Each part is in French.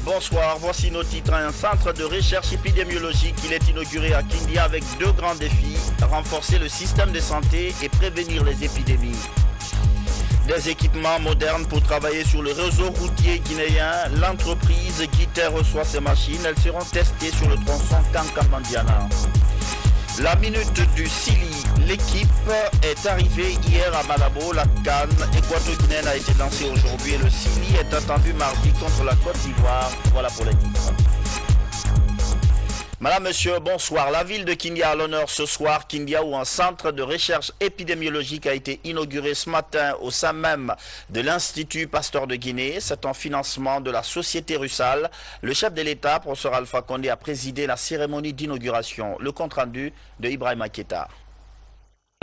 Bonsoir, voici nos titres. Un centre de recherche épidémiologique, il est inauguré à Kindia avec deux grands défis, renforcer le système de santé et prévenir les épidémies. Des équipements modernes pour travailler sur le réseau routier guinéen. L'entreprise Guiter reçoit ces machines, elles seront testées sur le tronçon Kankamandiana. La minute du Sili, l'équipe est arrivée hier à Malabo, la CAN équato-guinéenne a été lancée aujourd'hui et le Sili est attendu mardi contre la Côte d'Ivoire. Voilà pour les titres. Madame, Monsieur, bonsoir. La ville de Kindia a l'honneur ce soir. Kindia, où un centre de recherche épidémiologique a été inauguré ce matin au sein même de l'Institut Pasteur de Guinée. C'est un financement de la société Russal. Le chef de l'État, professeur Alpha Condé, a présidé la cérémonie d'inauguration. Le compte-rendu de Ibrahima Keita.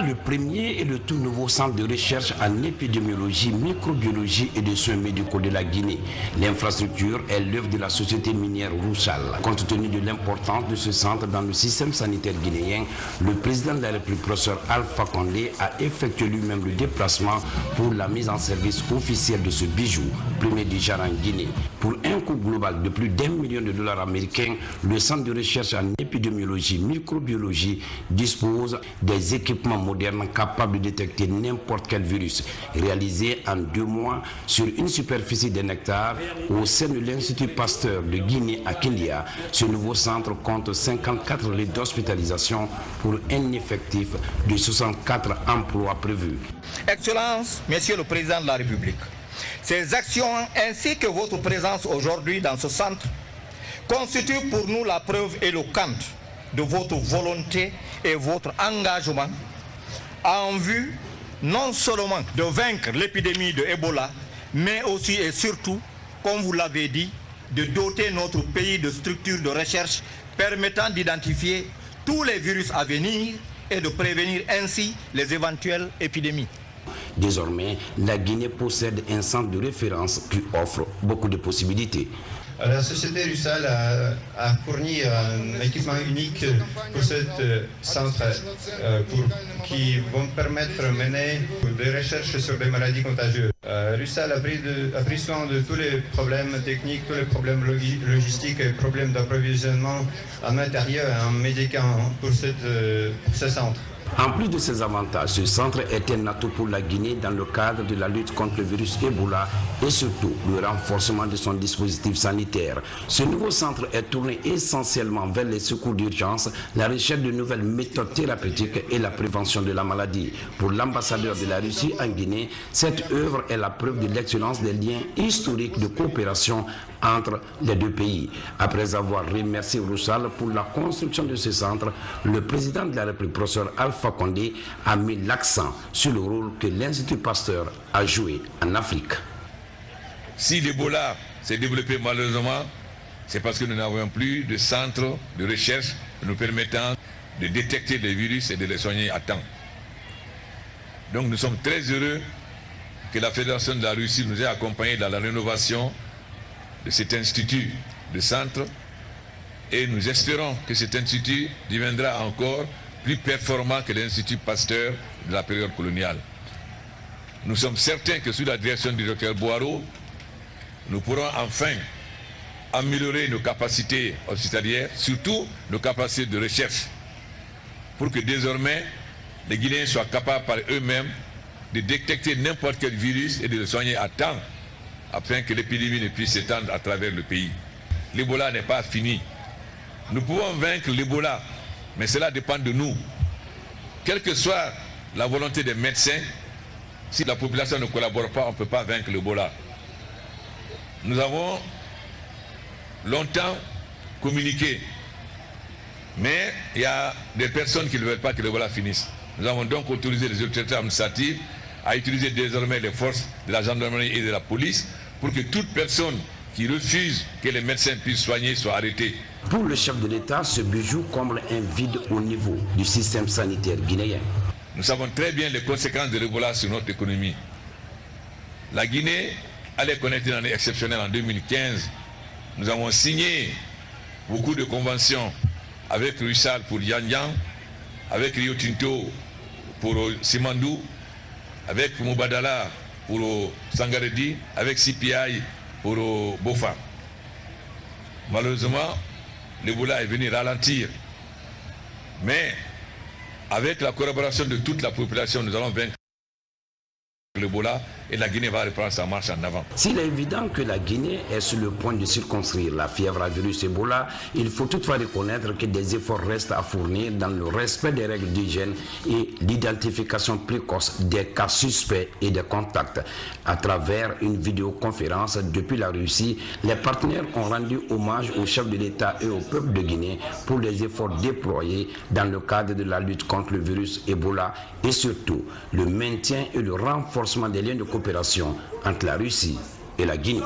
Le premier et le tout nouveau centre de recherche en épidémiologie, microbiologie et de soins médicaux de la Guinée. L'infrastructure est l'œuvre de la société minière Russal. Compte tenu de l'importance de ce centre dans le système sanitaire guinéen, le président de la République, professeur Alpha Condé, a effectué lui-même le déplacement pour la mise en service officielle de ce bijou, premier du genre en Guinée. Pour un coût global de plus d'1 million de dollars américains, le centre de recherche en épidémiologie, microbiologie dispose des équipements moderne capable de détecter n'importe quel virus, réalisé en 2 mois sur une superficie d'un hectare au sein de l'Institut Pasteur de Guinée à Kindia. Ce nouveau centre compte 54 lits d'hospitalisation pour un effectif de 64 emplois prévus. Excellence, Monsieur le Président de la République, ces actions ainsi que votre présence aujourd'hui dans ce centre constituent pour nous la preuve éloquente de votre volonté et votre engagement en vue non seulement de vaincre l'épidémie de Ebola, mais aussi et surtout, comme vous l'avez dit, de doter notre pays de structures de recherche permettant d'identifier tous les virus à venir et de prévenir ainsi les éventuelles épidémies. Désormais, la Guinée possède un centre de référence qui offre beaucoup de possibilités. La société Russal a fourni un équipement unique pour ce centre qui vont permettre de mener des recherches sur des maladies contagieuses. Russal a pris soin de tous les problèmes techniques, tous les problèmes logistiques et problèmes d'approvisionnement en matériel et en médicaments pour ce centre. En plus de ces avantages, ce centre est un atout pour la Guinée dans le cadre de la lutte contre le virus Ebola et surtout le renforcement de son dispositif sanitaire. Ce nouveau centre est tourné essentiellement vers les secours d'urgence, la recherche de nouvelles méthodes thérapeutiques et la prévention de la maladie. Pour l'ambassadeur de la Russie en Guinée, cette œuvre est la preuve de l'excellence des liens historiques de coopération entre les deux pays. Après avoir remercié Russal pour la construction de ce centre, le président de la République, professeur Alpha Condé, a mis l'accent sur le rôle que l'Institut Pasteur a joué en Afrique. Si l'Ebola s'est développé malheureusement, c'est parce que nous n'avons plus de centre de recherche nous permettant de détecter les virus et de les soigner à temps. Donc nous sommes très heureux que la Fédération de la Russie nous ait accompagnés dans la rénovation de cet institut de centre et nous espérons que cet institut deviendra encore plus performant que l'Institut Pasteur de la période coloniale. Nous sommes certains que sous la direction du Dr Boireau, nous pourrons enfin améliorer nos capacités hospitalières, surtout nos capacités de recherche, pour que désormais les Guinéens soient capables par eux-mêmes de détecter n'importe quel virus et de le soigner à temps, afin que l'épidémie ne puisse s'étendre à travers le pays. L'Ebola n'est pas fini. Nous pouvons vaincre l'Ebola, mais cela dépend de nous. Quelle que soit la volonté des médecins, si la population ne collabore pas, on ne peut pas vaincre l'Ebola. Nous avons longtemps communiqué, mais il y a des personnes qui ne veulent pas que l'Ebola finisse. Nous avons donc autorisé les autorités administratives à utiliser désormais les forces de la gendarmerie et de la police pour que toute personne qui refuse que les médecins puissent soigner soit arrêtée. Pour le chef de l'État, ce bijou comble un vide au niveau du système sanitaire guinéen. Nous savons très bien les conséquences de l'Ebola sur notre économie. La Guinée allait connaître une année exceptionnelle en 2015. Nous avons signé beaucoup de conventions avec Russal pour Yanyan, avec Rio Tinto pour Simandou, avec Moubadala pour Sangaredi, avec CPI pour Bofa. Malheureusement, l'Ebola est venu ralentir. Mais avec la collaboration de toute la population, nous allons vaincre l'Ebola et la Guinée va reprendre sa marche en avant. S'il est évident que la Guinée est sur le point de circonscrire la fièvre à virus Ebola, il faut toutefois reconnaître que des efforts restent à fournir dans le respect des règles d'hygiène et l'identification précoce des cas suspects et des contacts. À travers une vidéoconférence depuis la Russie, les partenaires ont rendu hommage au chef de l'État et au peuple de Guinée pour les efforts déployés dans le cadre de la lutte contre le virus Ebola et surtout le maintien et le renforcement des liens de coopération entre la Russie et la Guinée.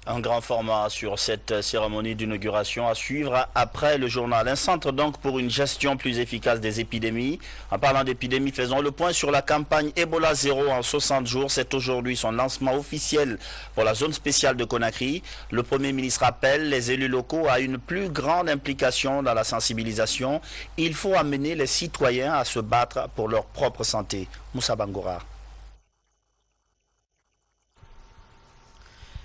Un grand format sur cette cérémonie d'inauguration à suivre après le journal. Un centre donc pour une gestion plus efficace des épidémies. En parlant d'épidémie, faisons le point sur la campagne Ebola 0 en 60 jours. C'est aujourd'hui son lancement officiel pour la zone spéciale de Conakry. Le Premier ministre appelle les élus locaux à une plus grande implication dans la sensibilisation. Il faut amener les citoyens à se battre pour leur propre santé. Moussa Bangora.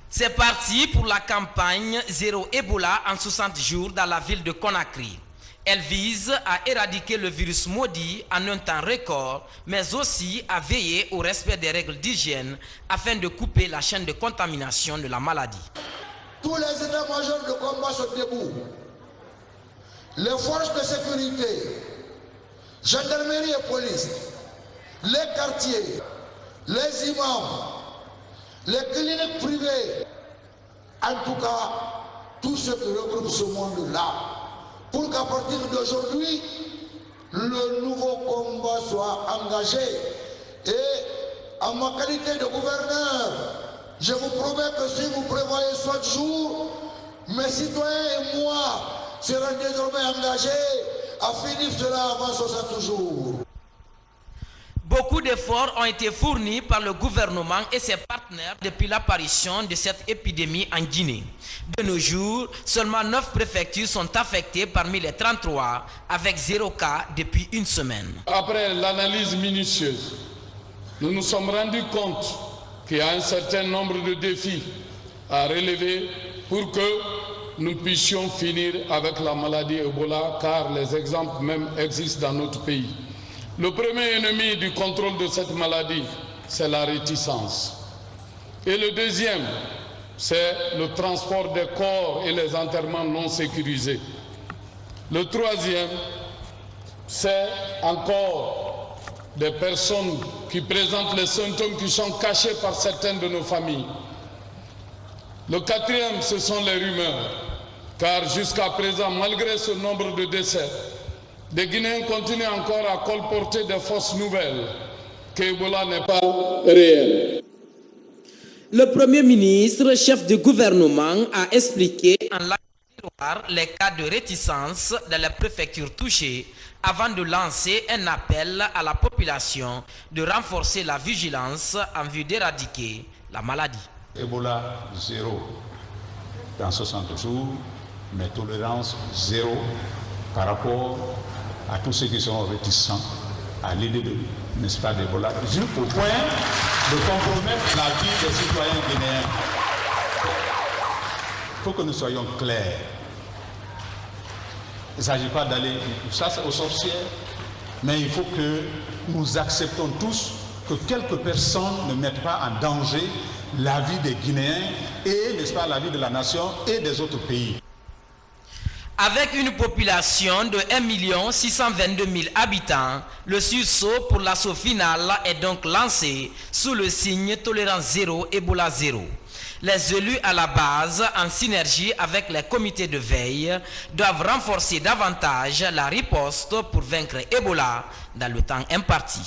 C'est parti pour la campagne Zéro Ebola en 60 jours dans la ville de Conakry. Elle vise à éradiquer le virus maudit en un temps record, mais aussi à veiller au respect des règles d'hygiène afin de couper la chaîne de contamination de la maladie. Tous les états-majors de combat sont debout. Les forces de sécurité, gendarmerie et police, les quartiers, les imams, les cliniques privées, en tout cas, tout ce qui regroupe ce monde-là, pour qu'à partir d'aujourd'hui, le nouveau combat soit engagé. Et en ma qualité de gouverneur, je vous promets que si vous prévoyez 60 jours, mes citoyens et moi serons désormais engagés à finir cela avant 60 jours. Beaucoup d'efforts ont été fournis par le gouvernement et ses partenaires depuis l'apparition de cette épidémie en Guinée. De nos jours, seulement 9 préfectures sont affectées parmi les 33, avec 0 cas depuis une semaine. Après l'analyse minutieuse, nous nous sommes rendus compte qu'il y a un certain nombre de défis à relever pour que nous puissions finir avec la maladie Ebola, car les exemples même existent dans notre pays. Le premier ennemi du contrôle de cette maladie, c'est la réticence. Et le deuxième, c'est le transport des corps et les enterrements non sécurisés. Le troisième, c'est encore des personnes qui présentent les symptômes qui sont cachés par certaines de nos familles. Le quatrième, ce sont les rumeurs, car jusqu'à présent, malgré ce nombre de décès, des Guinéens continuent encore à colporter des fausses nouvelles que Ebola n'est pas réel. Le Premier ministre, chef du gouvernement, a expliqué en tiroir les cas de réticence dans les préfectures touchées avant de lancer un appel à la population de renforcer la vigilance en vue d'éradiquer la maladie. Ebola 0 dans 60 jours, mais tolérance 0 par rapport à tous ceux qui sont réticents à l'idée de, n'est-ce pas, d'Ebola, jusqu'au point de compromettre la vie des citoyens guinéens. Il faut que nous soyons clairs. Il ne s'agit pas d'aller chasser aux sorcières, mais il faut que nous acceptons tous que quelques personnes ne mettent pas en danger la vie des Guinéens et, n'est-ce pas, la vie de la nation et des autres pays. Avec une population de 1 622 000 habitants, le sursaut pour l'assaut final est donc lancé sous le signe tolérance 0 Ebola 0. Les élus à la base, en synergie avec les comités de veille, doivent renforcer davantage la riposte pour vaincre Ebola dans le temps imparti.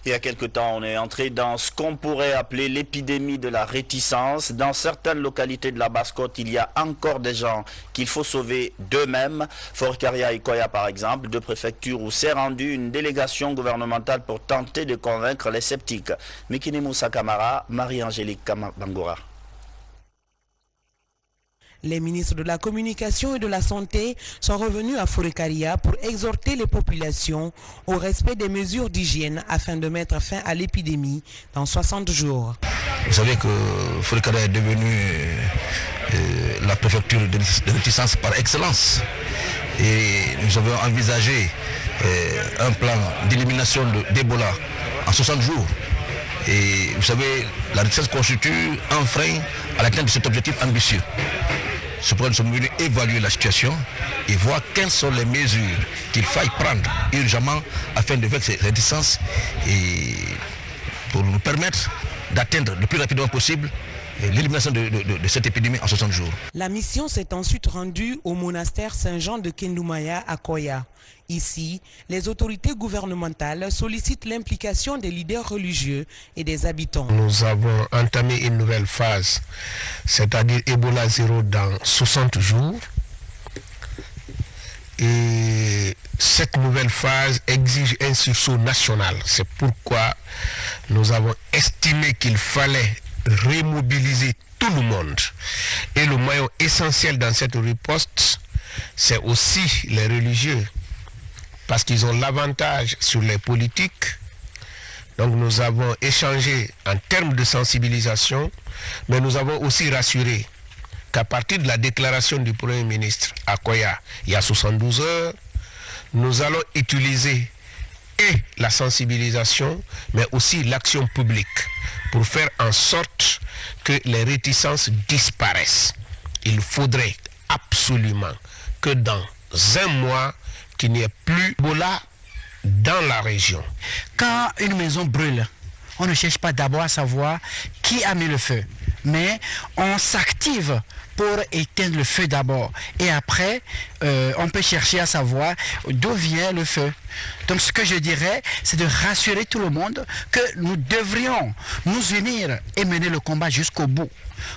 Il y a quelque temps, on est entré dans ce qu'on pourrait appeler l'épidémie de la réticence. Dans certaines localités de la Basse-Côte, il y a encore des gens qu'il faut sauver d'eux-mêmes. Fort-Caria et Koya, par exemple, deux préfectures où s'est rendue une délégation gouvernementale pour tenter de convaincre les sceptiques. Mikini Moussa Kamara, Marie-Angélique Bangora. Les ministres de la Communication et de la Santé sont revenus à Fort-Caria pour exhorter les populations au respect des mesures d'hygiène afin de mettre fin à l'épidémie dans 60 jours. Vous savez que Fort-Caria est devenu la préfecture de réticence par excellence. Et nous avons envisagé un plan d'élimination d'Ebola en 60 jours. Et vous savez, la réticence constitue un frein à l'atteinte de cet objectif ambitieux. Cependant, nous sommes venus évaluer la situation et voir quelles sont les mesures qu'il faille prendre urgemment afin de vaincre ces réticences et pour nous permettre d'atteindre le plus rapidement possible l'élimination de cette épidémie en 60 jours. La mission s'est ensuite rendue au monastère Saint-Jean de Kendumaya à Koya. Ici, les autorités gouvernementales sollicitent l'implication des leaders religieux et des habitants. Nous avons entamé une nouvelle phase, c'est-à-dire Ebola 0 dans 60 jours. Et cette nouvelle phase exige un sursaut national. C'est pourquoi nous avons estimé qu'il fallait remobiliser tout le monde. Et le maillon essentiel dans cette riposte, c'est aussi les religieux, parce qu'ils ont l'avantage sur les politiques. Donc nous avons échangé en termes de sensibilisation, mais nous avons aussi rassuré qu'à partir de la déclaration du Premier ministre à Koya, il y a 72 heures, nous allons utiliser et la sensibilisation, mais aussi l'action publique pour faire en sorte que les réticences disparaissent. Il faudrait absolument que dans un mois, qu'il n'y ait plus Ebola dans la région. Quand une maison brûle, on ne cherche pas d'abord à savoir qui a mis le feu, mais on s'active pour éteindre le feu d'abord. Et après, on peut chercher à savoir d'où vient le feu. Donc ce que je dirais, c'est de rassurer tout le monde que nous devrions nous unir et mener le combat jusqu'au bout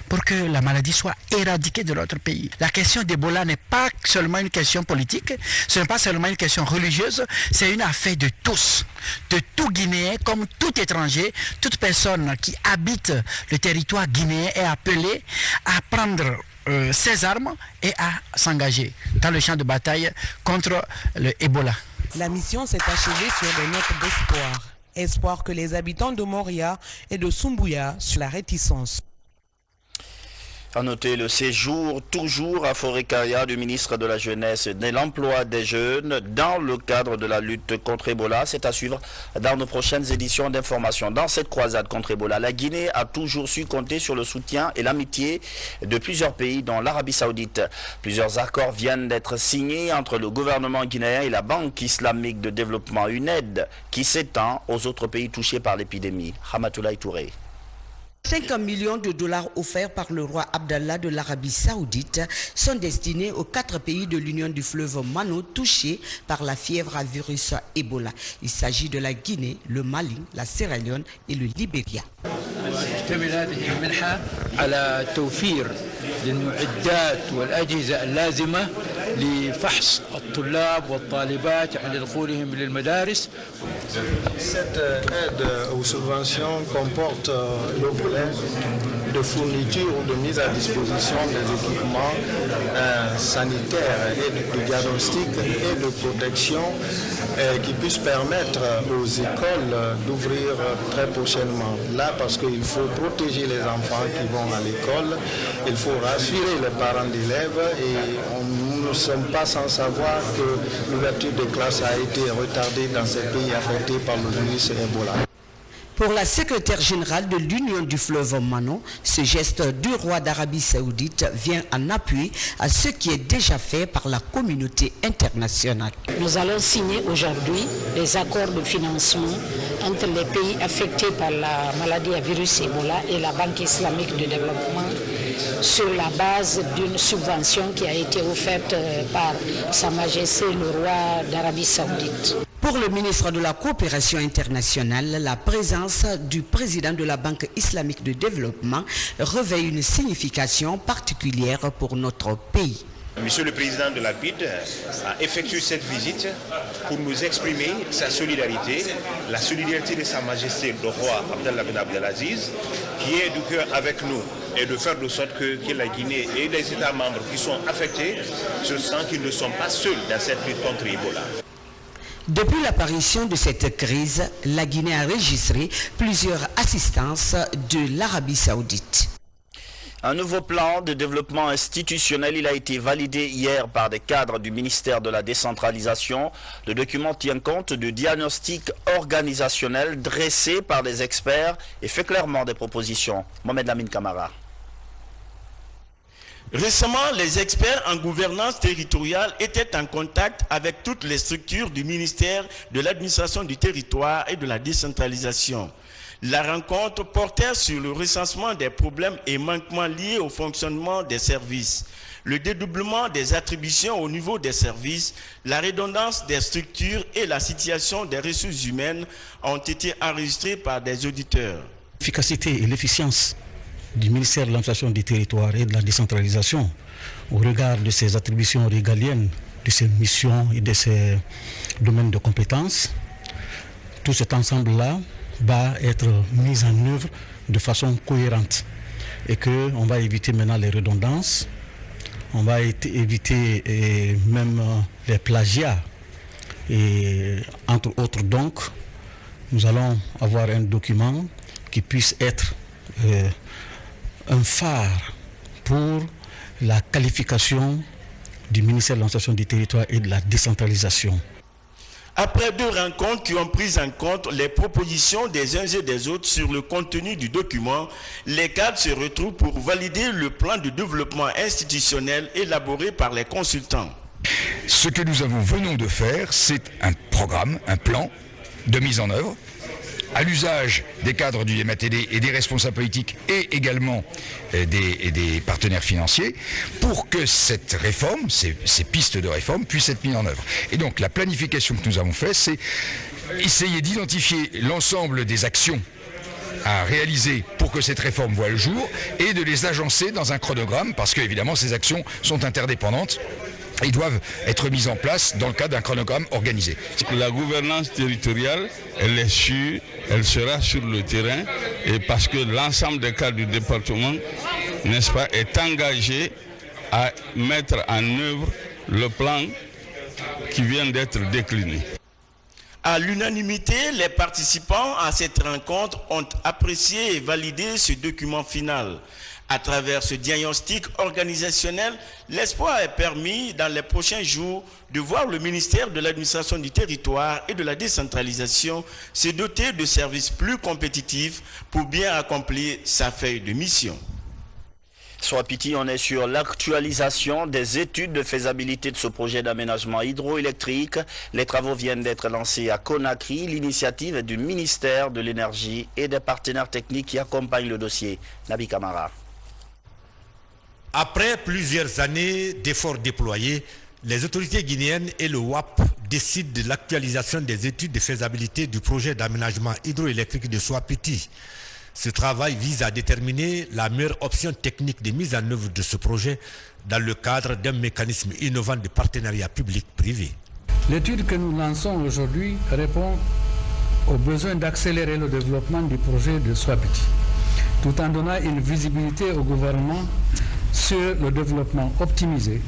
pour que la maladie soit éradiquée de notre pays. La question d'Ebola n'est pas seulement une question politique, ce n'est pas seulement une question religieuse, c'est une affaire de tous, de tout Guinéen comme tout étranger. Toute personne qui habite le territoire guinéen est appelée à prendre ses armes et à s'engager dans le champ de bataille contre le Ebola. La mission s'est achevée sur des notes d'espoir. Espoir que les habitants de Moria et de Sumbuya sur la réticence. À noter le séjour toujours à Forécaria du ministre de la Jeunesse et de l'Emploi des Jeunes dans le cadre de la lutte contre Ebola. C'est à suivre dans nos prochaines éditions d'information. Dans cette croisade contre Ebola, la Guinée a toujours su compter sur le soutien et l'amitié de plusieurs pays, dont l'Arabie Saoudite. Plusieurs accords viennent d'être signés entre le gouvernement guinéen et la Banque islamique de développement, une aide qui s'étend aux autres pays touchés par l'épidémie. Ramatoulaye Touré. 50 millions de dollars offerts par le roi Abdallah de l'Arabie Saoudite sont destinés aux 4 pays de l'Union du fleuve Mano touchés par la fièvre à virus Ebola. Il s'agit de la Guinée, le Mali, la Sierra Leone et le Libéria. للمعدات والأجهزة اللازمة لفحص الطلاب والطالبات عند دخولهم للمدارس. Cette aide aux subventions comporte le volet de fourniture ou de mise à disposition des équipements sanitaires et de diagnostic et de protection qui puissent permettre aux écoles d'ouvrir très prochainement. Là, parce qu'il faut protéger les enfants qui vont à l'école, il faut rassurer les parents d'élèves et nous ne sommes pas sans savoir que l'ouverture des classes a été retardée dans ces pays affectés par le virus Ebola. Pour la secrétaire générale de l'Union du fleuve Mano, ce geste du roi d'Arabie Saoudite vient en appui à ce qui est déjà fait par la communauté internationale. Nous allons signer aujourd'hui les accords de financement entre les pays affectés par la maladie à virus Ebola et la Banque islamique de développement sur la base d'une subvention qui a été offerte par Sa Majesté le roi d'Arabie Saoudite. Pour le ministre de la Coopération internationale, la présence du président de la Banque islamique de développement revêt une signification particulière pour notre pays. Monsieur le Président de la BID a effectué cette visite pour nous exprimer sa solidarité, la solidarité de Sa Majesté le roi Abdallah bin Abdelaziz, qui est du cœur avec nous et de faire de sorte que la Guinée et les États membres qui sont affectés se sentent qu'ils ne sont pas seuls dans cette lutte contre Ebola. Depuis l'apparition de cette crise, la Guinée a enregistré plusieurs assistances de l'Arabie Saoudite. Un nouveau plan de développement institutionnel, il a été validé hier par des cadres du ministère de la décentralisation. Le document tient compte du diagnostic organisationnel dressé par des experts et fait clairement des propositions. Mohamed Lamine Camara. Récemment, les experts en gouvernance territoriale étaient en contact avec toutes les structures du ministère de l'administration du territoire et de la décentralisation. La rencontre portait sur le recensement des problèmes et manquements liés au fonctionnement des services, le dédoublement des attributions au niveau des services, la redondance des structures et la situation des ressources humaines ont été enregistrés par des auditeurs. L'efficacité et l'efficience du ministère de l'administration du territoire et de la décentralisation au regard de ses attributions régaliennes, de ses missions et de ses domaines de compétences, tout cet ensemble-là va être mis en œuvre de façon cohérente et qu'on va éviter maintenant les redondances, on va éviter même les plagiats et entre autres. Donc nous allons avoir un document qui puisse être un phare pour la qualification du ministère de l'administration du territoire et de la décentralisation. Après 2 rencontres qui ont pris en compte les propositions des uns et des autres sur le contenu du document, les cadres se retrouvent pour valider le plan de développement institutionnel élaboré par les consultants. Ce que nous venons de faire, c'est un programme, un plan de mise en œuvre à l'usage des cadres du MATD et des responsables politiques et également des partenaires financiers pour que cette réforme, ces pistes de réforme puissent être mises en œuvre. Et donc la planification que nous avons faite, c'est essayer d'identifier l'ensemble des actions à réaliser pour que cette réforme voie le jour et de les agencer dans un chronogramme parce que évidemment ces actions sont interdépendantes. Ils doivent être mis en place dans le cadre d'un chronogramme organisé. La gouvernance territoriale, elle sera sur le terrain et parce que l'ensemble des cadres du département, n'est-ce pas, est engagé à mettre en œuvre le plan qui vient d'être décliné. À l'unanimité, les participants à cette rencontre ont apprécié et validé ce document final. À travers ce diagnostic organisationnel, l'espoir est permis dans les prochains jours de voir le ministère de l'administration du territoire et de la décentralisation se doter de services plus compétitifs pour bien accomplir sa feuille de mission. Swapiti, on est sur l'actualisation des études de faisabilité de ce projet d'aménagement hydroélectrique. Les travaux viennent d'être lancés à Conakry. L'initiative est du ministère de l'Énergie et des partenaires techniques qui accompagnent le dossier. Nabi Kamara. Après plusieurs années d'efforts déployés, les autorités guinéennes et le WAP décident de l'actualisation des études de faisabilité du projet d'aménagement hydroélectrique de Swapiti. Ce travail vise à déterminer la meilleure option technique de mise en œuvre de ce projet dans le cadre d'un mécanisme innovant de partenariat public-privé. L'étude que nous lançons aujourd'hui répond au besoin d'accélérer le développement du projet de Swapiti, tout en donnant une visibilité au gouvernement sur le développement optimisé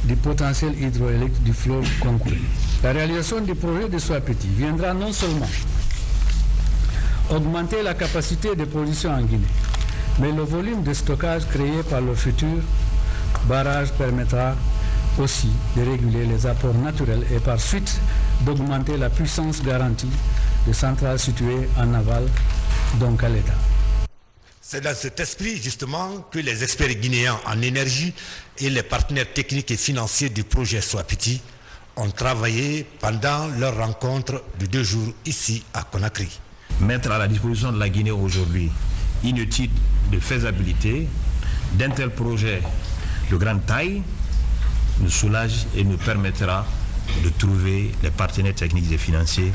du potentiel hydroélectrique du fleuve Concouré. La réalisation du projet de Swapiti viendra non seulement augmenter la capacité de production en Guinée, mais le volume de stockage créé par le futur barrage permettra aussi de réguler les apports naturels et par suite d'augmenter la puissance garantie des centrales situées en aval, donc à l'État. C'est dans cet esprit justement que les experts guinéens en énergie et les partenaires techniques et financiers du projet Swapiti ont travaillé pendant leur rencontre de 2 jours ici à Conakry. Mettre à la disposition de la Guinée aujourd'hui une étude de faisabilité d'un tel projet de grande taille nous soulage et nous permettra de trouver les partenaires techniques et financiers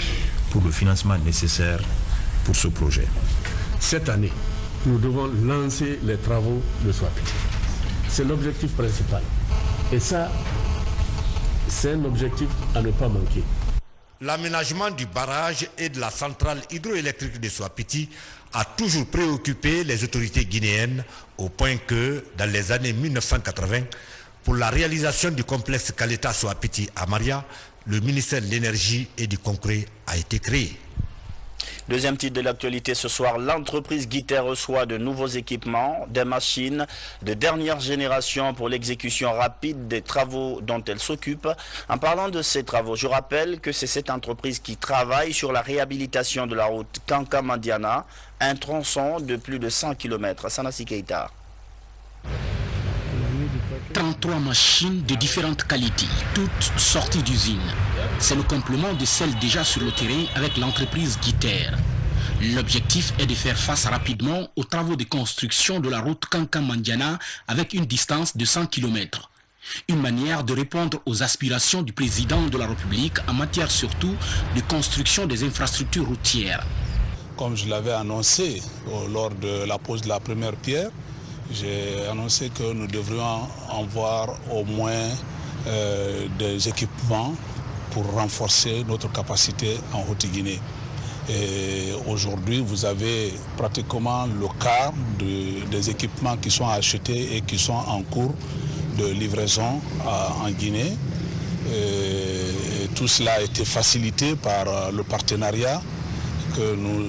pour le financement nécessaire pour ce projet. Cette année, nous devons lancer les travaux de Swapiti. C'est l'objectif principal. Et ça, c'est un objectif à ne pas manquer. L'aménagement du barrage et de la centrale hydroélectrique de Swapiti a toujours préoccupé les autorités guinéennes au point que, dans les années 1980, pour la réalisation du complexe Kaleta Swapiti à Maria, le ministère de l'Énergie et du Concret a été créé. Deuxième titre de l'actualité ce soir, l'entreprise Guiter reçoit de nouveaux équipements, des machines de dernière génération pour l'exécution rapide des travaux dont elle s'occupe. En parlant de ces travaux, je rappelle que c'est cette entreprise qui travaille sur la réhabilitation de la route Kanka-Mandiana, un tronçon de plus de 100 km. Sanassi Keita. 33 machines de différentes qualités, toutes sorties d'usine. C'est le complément de celles déjà sur le terrain avec l'entreprise Guiter. L'objectif est de faire face rapidement aux travaux de construction de la route Kanka-Mandiana avec une distance de 100 km. Une manière de répondre aux aspirations du président de la République en matière surtout de construction des infrastructures routières. Comme je l'avais annoncé lors de la pose de la première pierre, j'ai annoncé que nous devrions avoir au moins des équipements pour renforcer notre capacité en Haute-Guinée. Et aujourd'hui, vous avez pratiquement le quart des équipements qui sont achetés et qui sont en cours de livraison en Guinée. Et tout cela a été facilité par le partenariat que nous,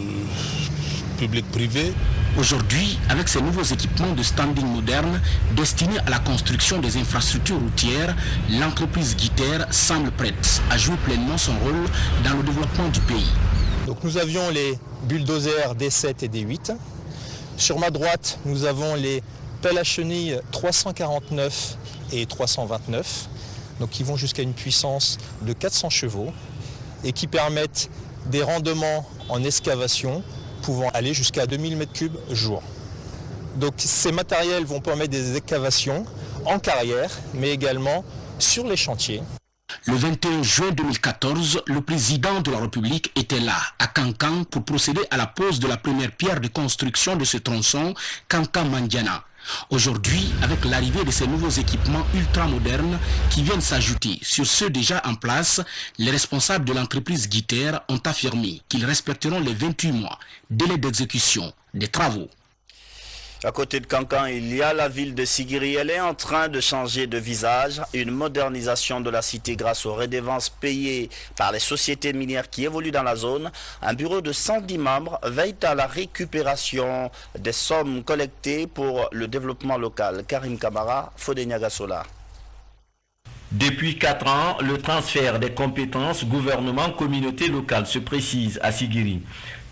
public-privé. Aujourd'hui, avec ces nouveaux équipements de standing moderne destinés à la construction des infrastructures routières, l'entreprise Guiter semble prête à jouer pleinement son rôle dans le développement du pays. Donc nous avions les bulldozers D7 et D8. Sur ma droite, nous avons les pelles à chenilles 349 et 329, donc qui vont jusqu'à une puissance de 400 chevaux et qui permettent des rendements en excavation pouvant aller jusqu'à 2000 m3 jour. Donc ces matériels vont permettre des excavations en carrière, mais également sur les chantiers. Le 21 juin 2014, le président de la République était là, à Kankan, pour procéder à la pose de la première pierre de construction de ce tronçon, Kanka-Mandiana. Aujourd'hui, avec l'arrivée de ces nouveaux équipements ultramodernes qui viennent s'ajouter sur ceux déjà en place, les responsables de l'entreprise Guiter ont affirmé qu'ils respecteront les 28 mois, délai d'exécution des travaux. À côté de Kankan, il y a la ville de Sigiri. Elle est en train de changer de visage. Une modernisation de la cité grâce aux redevances payées par les sociétés minières qui évoluent dans la zone. Un bureau de 110 membres veille à la récupération des sommes collectées pour le développement local. Karim Kamara, Fodé Niagasola. Depuis 4 ans, le transfert des compétences gouvernement-communauté locale se précise à Sigiri.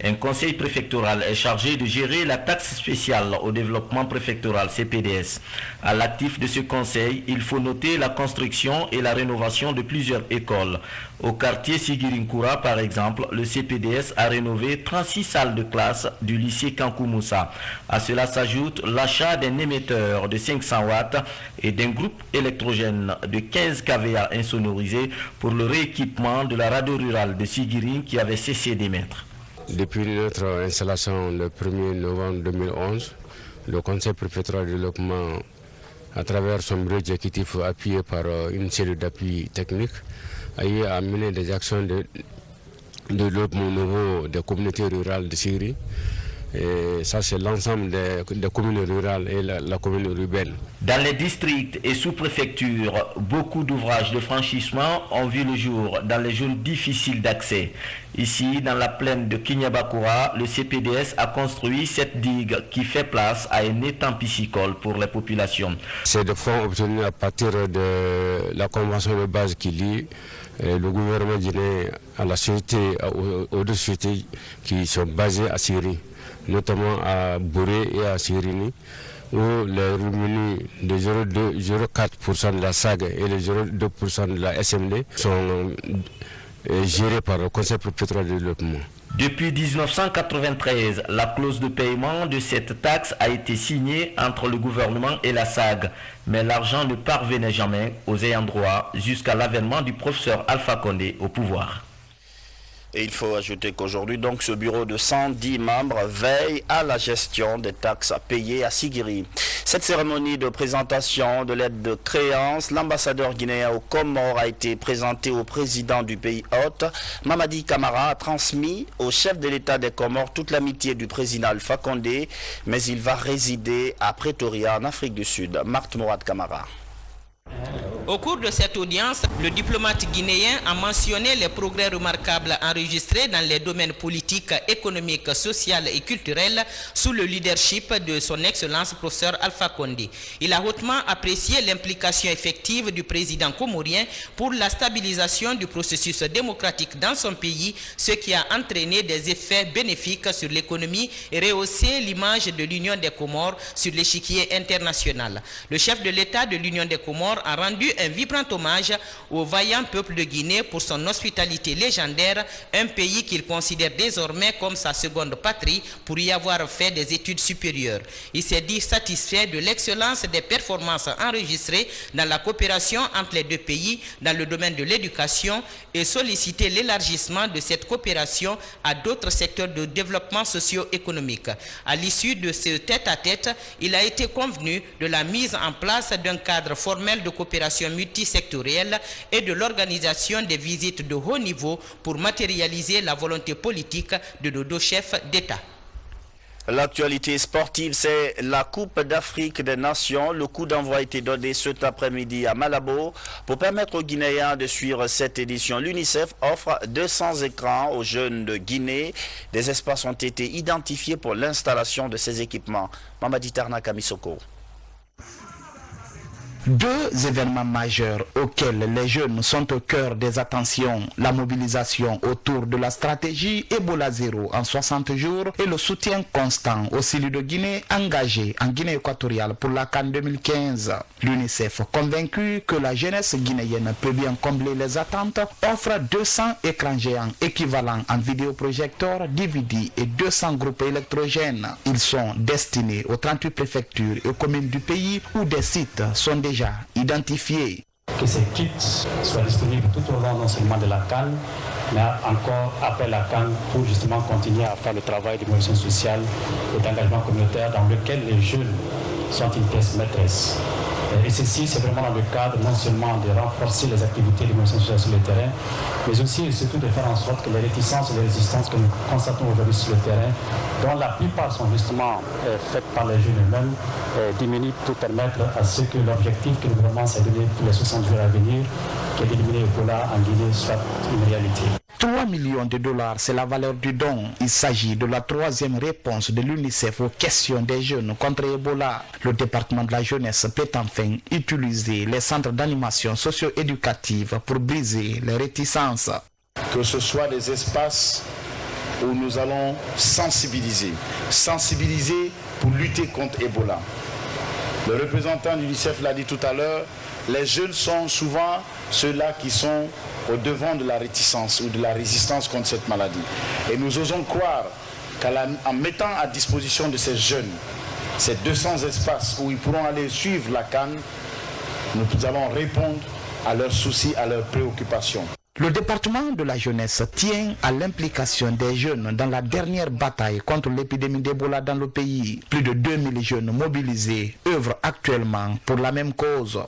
Un conseil préfectoral est chargé de gérer la taxe spéciale au développement préfectoral CPDS. À l'actif de ce conseil, il faut noter la construction et la rénovation de plusieurs écoles. Au quartier Sigirinkura, par exemple, le CPDS a rénové 36 salles de classe du lycée Kankoumoussa. À cela s'ajoute l'achat d'un émetteur de 500 watts et d'un groupe électrogène de 15 kVA insonorisé pour le rééquipement de la radio rurale de Sigiri qui avait cessé d'émettre. Depuis notre installation le 1er novembre 2011, le Conseil préfectoral de développement, à travers son bureau exécutif appuyé par une série d'appuis techniques, a eu à mener des actions de développement nouveau des communautés rurales de Syrie. Et ça, c'est l'ensemble des communes rurales et la commune urbaine. Dans les districts et sous-préfectures, beaucoup d'ouvrages de franchissement ont vu le jour dans les zones difficiles d'accès. Ici, dans la plaine de Kinyabakura, le CPDS a construit cette digue qui fait place à un étang piscicole pour les populations. C'est des fonds obtenus à partir de la convention de base qui lie le gouvernement guinéen à la société, aux deux sociétés qui sont basées à Syrie, notamment à Bouré et à Sirini, où les revenus de 0,4% de la SAG et les 0,2% de la SMD sont gérés par le Conseil préfectoral de développement. Depuis 1993, la clause de paiement de cette taxe a été signée entre le gouvernement et la SAG, mais l'argent ne parvenait jamais aux ayants droit jusqu'à l'avènement du professeur Alpha Condé au pouvoir. Et il faut ajouter qu'aujourd'hui, donc, ce bureau de 110 membres veille à la gestion des taxes payées à Sigiri. Cette cérémonie de présentation de l'aide de créance, l'ambassadeur guinéen aux Comores a été présenté au président du pays hôte. Mamadi Camara a transmis au chef de l'État des Comores toute l'amitié du président Alpha Condé, mais il va résider à Pretoria, en Afrique du Sud. Marthe Mourad Camara. Au cours de cette audience, le diplomate guinéen a mentionné les progrès remarquables enregistrés dans les domaines politiques, économiques, social et culturels sous le leadership de son Excellence professeur Alpha Condé. Il a hautement apprécié l'implication effective du président comorien pour la stabilisation du processus démocratique dans son pays, ce qui a entraîné des effets bénéfiques sur l'économie et rehaussé l'image de l'Union des Comores sur l'échiquier international. Le chef de l'État de l'Union des Comores a rendu un vibrant hommage au vaillant peuple de Guinée pour son hospitalité légendaire, un pays qu'il considère désormais comme sa seconde patrie pour y avoir fait des études supérieures. Il s'est dit satisfait de l'excellence des performances enregistrées dans la coopération entre les deux pays dans le domaine de l'éducation et sollicité l'élargissement de cette coopération à d'autres secteurs de développement socio-économique. À l'issue de ce tête-à-tête, il a été convenu de la mise en place d'un cadre formel de coopération multisectorielle et de l'organisation des visites de haut niveau pour matérialiser la volonté politique de nos deux chefs d'État. L'actualité sportive, c'est la Coupe d'Afrique des Nations. Le coup d'envoi a été donné cet après-midi à Malabo pour permettre aux Guinéens de suivre cette édition. L'UNICEF offre 200 écrans aux jeunes de Guinée. Des espaces ont été identifiés pour l'installation de ces équipements. Mamadi Tarnaka Misoko. Deux événements majeurs auxquels les jeunes sont au cœur des attentions, la mobilisation autour de la stratégie Ebola 0 en 60 jours et le soutien constant aux cellules de Guinée engagées en Guinée équatoriale pour la CAN 2015. L'UNICEF, convaincu que la jeunesse guinéenne peut bien combler les attentes, offre 200 écrans géants équivalents en vidéoprojecteurs, DVD et 200 groupes électrogènes. Ils sont destinés aux 38 préfectures et aux communes du pays où des sites sont déjà identifiés. Que ces kits soient disponibles tout au long non seulement de la CAN, mais encore après la CAN pour justement continuer à faire le travail de mobilisation sociale et d'engagement communautaire dans lequel les jeunes sont une pièce maîtresse. Et ceci, c'est vraiment dans le cadre non seulement de renforcer les activités de mobilisation sociale sur le terrain, mais aussi et surtout de faire en sorte que les réticences et les résistances que nous constatons aujourd'hui sur le terrain, dont la plupart sont justement faites par les jeunes eux-mêmes, diminuent pour permettre à ce que l'objectif que le gouvernement s'est donné pour les 60 jours à venir, qui est d'éliminer Ebola en Guinée, soit une réalité. 3 millions de dollars, c'est la valeur du don. Il s'agit de la troisième réponse de l'UNICEF aux questions des jeunes contre Ebola. Le département de la jeunesse peut enfin utiliser les centres d'animation socio-éducative pour briser les réticences. Que ce soit des espaces où nous allons sensibiliser pour lutter contre Ebola. Le représentant de l'UNICEF l'a dit tout à l'heure, les jeunes sont souvent ceux-là qui sont au devant de la réticence ou de la résistance contre cette maladie. Et nous osons croire qu'en mettant à disposition de ces jeunes ces 200 espaces où ils pourront aller suivre la CAN, nous allons répondre à leurs soucis, à leurs préoccupations. Le département de la jeunesse tient à l'implication des jeunes dans la dernière bataille contre l'épidémie d'Ebola dans le pays. Plus de 2000 jeunes mobilisés œuvrent actuellement pour la même cause.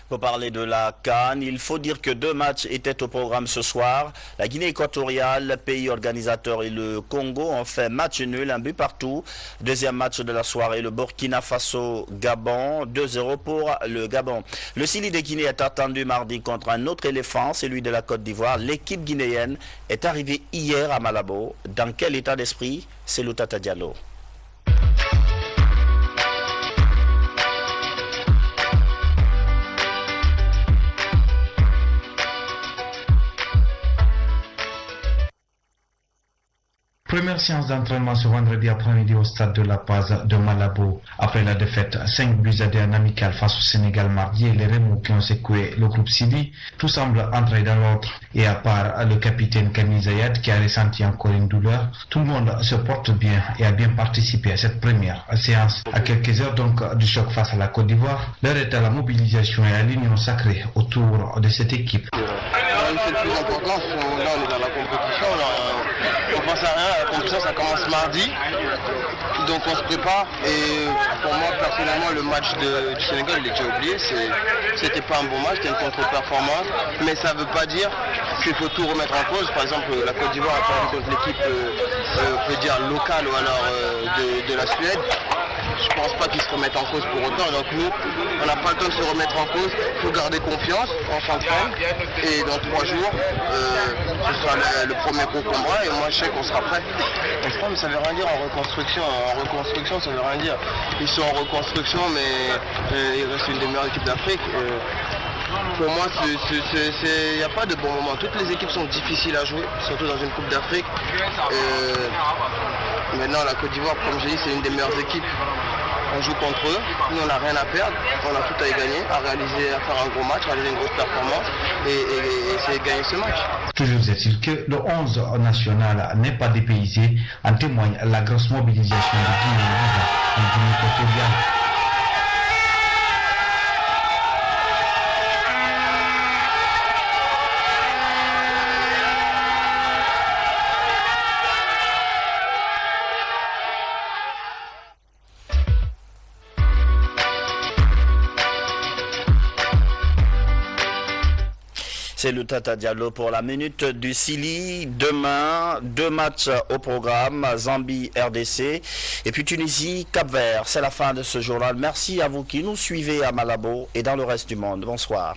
Pour parler de la CAN, il faut dire que 2 matchs étaient au programme ce soir. La Guinée équatoriale, pays organisateur, et le Congo ont fait match nul, 1 but partout. Deuxième match de la soirée, le Burkina Faso-Gabon, 2-0 pour le Gabon. Le Sili de Guinée est attendu mardi contre un autre éléphant, celui de la Côte d'Ivoire. L'équipe guinéenne est arrivée hier à Malabo. Dans quel état d'esprit? C'est Loutata Diallo. Première séance d'entraînement ce vendredi après-midi au stade de La Paz de Malabo. Après la défaite 5 buts à 2 en amical face au Sénégal mardi et les remous qui ont secoué le groupe Sidi, tout semble entrer dans l'ordre. Et à part le capitaine Camille Zayad qui a ressenti encore une douleur, tout le monde se porte bien et a bien participé à cette première séance. À quelques heures donc du choc face à la Côte d'Ivoire, l'heure est à la mobilisation et à l'union sacrée autour de cette équipe. C'est le plus important, là on est dans la compétition, on pense à rien, la compétition ça commence mardi, donc on se prépare et pour moi personnellement le match du Sénégal il était oublié, c'était pas un bon match, c'était une contre-performance, mais ça veut pas dire qu'il faut tout remettre en cause. Par exemple la Côte d'Ivoire a perdu contre l'équipe on peut dire locale ou alors de la Suède. Je pense pas qu'ils se remettent en cause pour autant. Donc nous, on n'a pas le temps de se remettre en cause. Il faut garder confiance, on s'entraîne. Et dans 3 jours, ce sera le premier gros combat. Et moi, je sais qu'on sera prêt. Mais ça veut rien dire en reconstruction. En reconstruction, ça veut rien dire. Ils sont en reconstruction, mais il reste une des meilleures équipes d'Afrique. Pour moi, il n'y a pas de bon moment. Toutes les équipes sont difficiles à jouer, surtout dans une Coupe d'Afrique. Maintenant, la Côte d'Ivoire, comme j'ai dit, c'est une des meilleures équipes. On joue contre eux, nous on n'a rien à perdre, on a tout à y gagner, à faire un gros match, à réaliser une grosse performance et essayer de gagner ce match. Toujours est-il que le 11 national n'est pas dépaysé, en témoigne la grosse mobilisation de Guinée en Guinée équatoriale. C'est le Tata Diallo pour la minute du Sili. Demain, 2 matchs au programme, Zambie, RDC et puis Tunisie, Cap-Vert. C'est la fin de ce journal. Merci à vous qui nous suivez à Malabo et dans le reste du monde. Bonsoir.